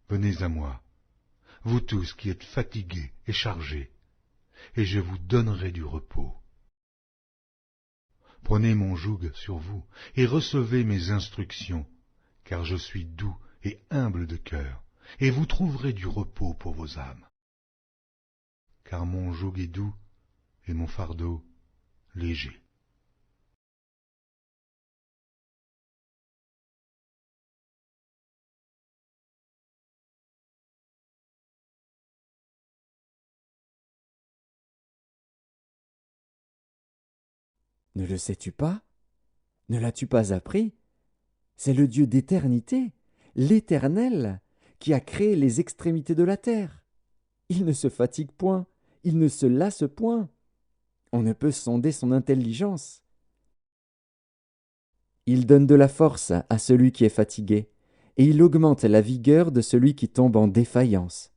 venez à moi, vous tous qui êtes fatigués et chargés, et je vous donnerai du repos. Prenez mon joug sur vous et recevez mes instructions, car je suis doux et humble de cœur, et vous trouverez du repos pour vos âmes. Car mon joug est doux et mon fardeau léger. Ne le sais-tu pas? Ne l'as-tu pas appris? C'est le Dieu d'éternité, l'Éternel, qui a créé les extrémités de la terre. Il ne se fatigue point, il ne se lasse point. On ne peut sonder son intelligence. Il donne de la force à celui qui est fatigué, et il augmente la vigueur de celui qui tombe en défaillance.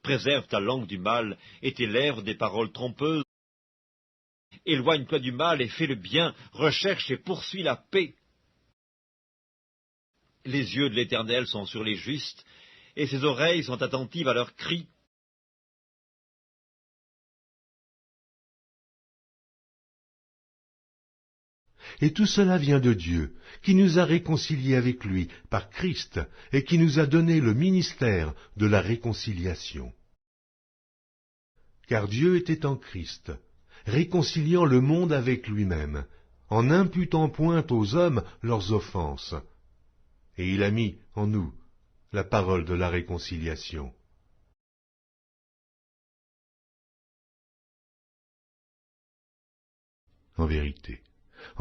Préserve ta langue du mal et tes lèvres des paroles trompeuses. Éloigne-toi du mal et fais le bien, recherche et poursuis la paix. Les yeux de l'Éternel sont sur les justes, et ses oreilles sont attentives à leurs cris. Et tout cela vient de Dieu, qui nous a réconciliés avec lui par Christ, et qui nous a donné le ministère de la réconciliation. Car Dieu était en Christ, réconciliant le monde avec lui-même, en n'imputant point aux hommes leurs offenses. Et il a mis en nous la parole de la réconciliation. En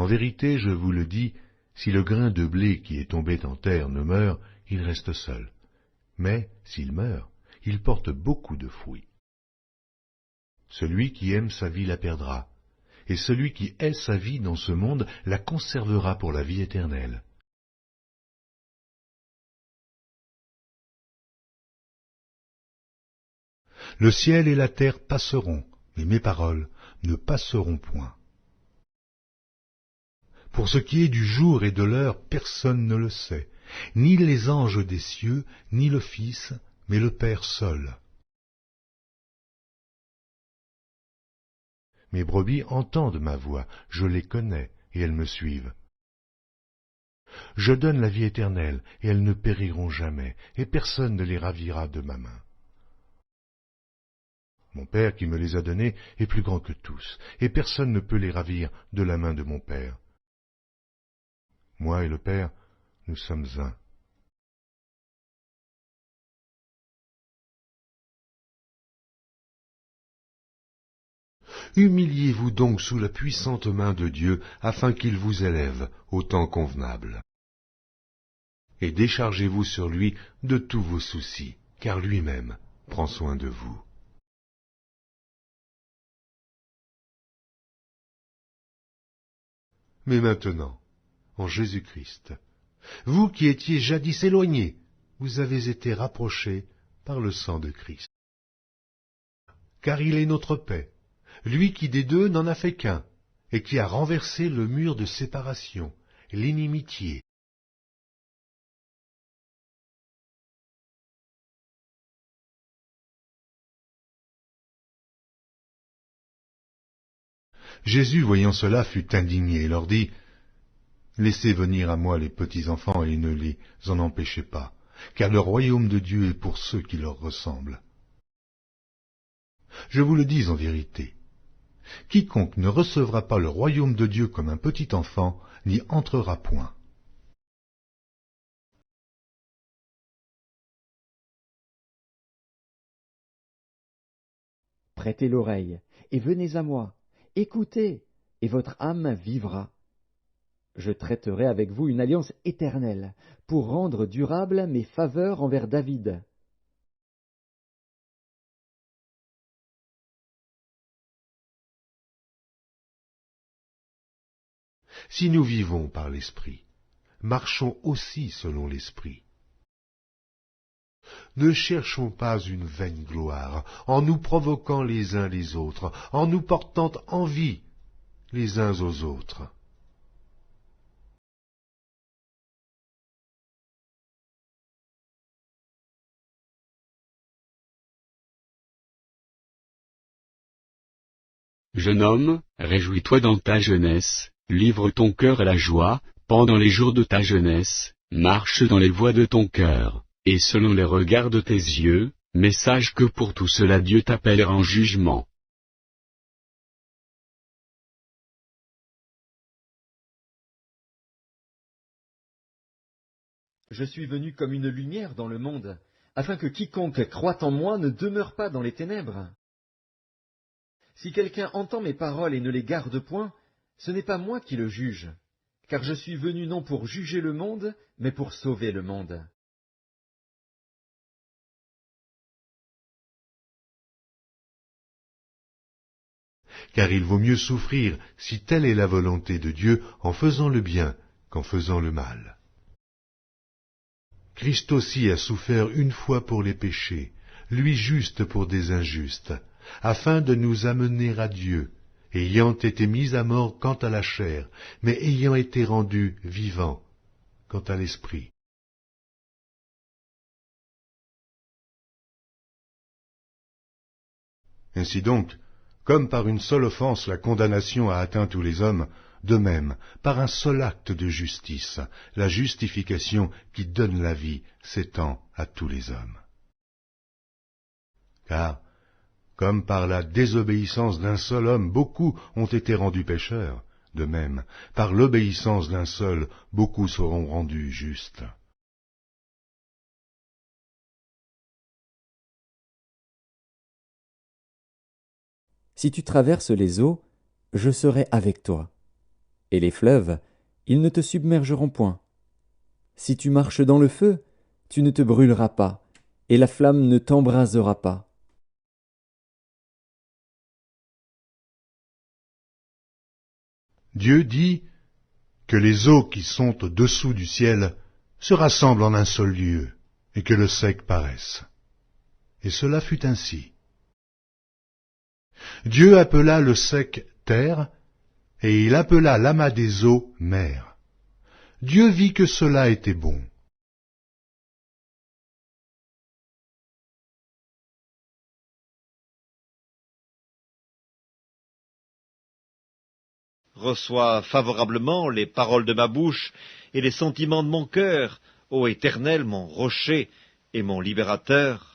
vérité, je vous le dis, si le grain de blé qui est tombé en terre ne meurt, il reste seul. Mais s'il meurt, il porte beaucoup de fruits. Celui qui aime sa vie la perdra, et celui qui hait sa vie dans ce monde la conservera pour la vie éternelle. Le ciel et la terre passeront, mais mes paroles ne passeront point. Pour ce qui est du jour et de l'heure, personne ne le sait, ni les anges des cieux, ni le Fils, mais le Père seul. Mes brebis entendent ma voix, je les connais, et elles me suivent. Je donne la vie éternelle, et elles ne périront jamais, et personne ne les ravira de ma main. Mon Père qui me les a donnés est plus grand que tous, et personne ne peut les ravir de la main de mon Père. Moi et le Père, nous sommes un. Humiliez-vous donc sous la puissante main de Dieu, afin qu'il vous élève au temps convenable. Et déchargez-vous sur lui de tous vos soucis, car lui-même prend soin de vous. Mais maintenant, en Jésus-Christ, vous qui étiez jadis éloignés, vous avez été rapprochés par le sang de Christ. Car il est notre paix, lui qui des deux n'en a fait qu'un, et qui a renversé le mur de séparation, l'inimitié. Jésus, voyant cela, fut indigné et leur dit, « Laissez venir à moi les petits enfants et ne les en empêchez pas, car le royaume de Dieu est pour ceux qui leur ressemblent. Je vous le dis en vérité, quiconque ne recevra pas le royaume de Dieu comme un petit enfant n'y entrera point. » Prêtez l'oreille, et venez à moi. Écoutez, et votre âme vivra. Je traiterai avec vous une alliance éternelle, pour rendre durables mes faveurs envers David. Si nous vivons par l'Esprit, marchons aussi selon l'Esprit. Ne cherchons pas une vaine gloire, en nous provoquant les uns les autres, en nous portant envie les uns aux autres. Jeune homme, réjouis-toi dans ta jeunesse, livre ton cœur à la joie, pendant les jours de ta jeunesse, marche dans les voies de ton cœur, et selon les regards de tes yeux, mais sache que pour tout cela Dieu t'appellera en jugement. Je suis venu comme une lumière dans le monde, afin que quiconque croit en moi ne demeure pas dans les ténèbres. Si quelqu'un entend mes paroles et ne les garde point, ce n'est pas moi qui le juge, car je suis venu non pour juger le monde, mais pour sauver le monde. Car il vaut mieux souffrir, si telle est la volonté de Dieu, en faisant le bien qu'en faisant le mal. Christ aussi a souffert une fois pour les péchés, lui juste pour des injustes, afin de nous amener à Dieu, ayant été mis à mort quant à la chair, mais ayant été rendu vivant quant à l'esprit. Ainsi donc, comme par une seule offense la condamnation a atteint tous les hommes, de même, par un seul acte de justice, la justification qui donne la vie s'étend à tous les hommes. Car, comme par la désobéissance d'un seul homme beaucoup ont été rendus pécheurs, de même, par l'obéissance d'un seul, beaucoup seront rendus justes. Si tu traverses les eaux, je serai avec toi. Et les fleuves, ils ne te submergeront point. Si tu marches dans le feu, tu ne te brûleras pas, et la flamme ne t'embrasera pas. Dieu dit que les eaux qui sont au-dessous du ciel se rassemblent en un seul lieu, et que le sec paraisse. Et cela fut ainsi. Dieu appela le sec terre, et il appela l'amas des eaux mer. Dieu vit que cela était bon. Reçois favorablement les paroles de ma bouche et les sentiments de mon cœur, ô Éternel, mon rocher et mon libérateur.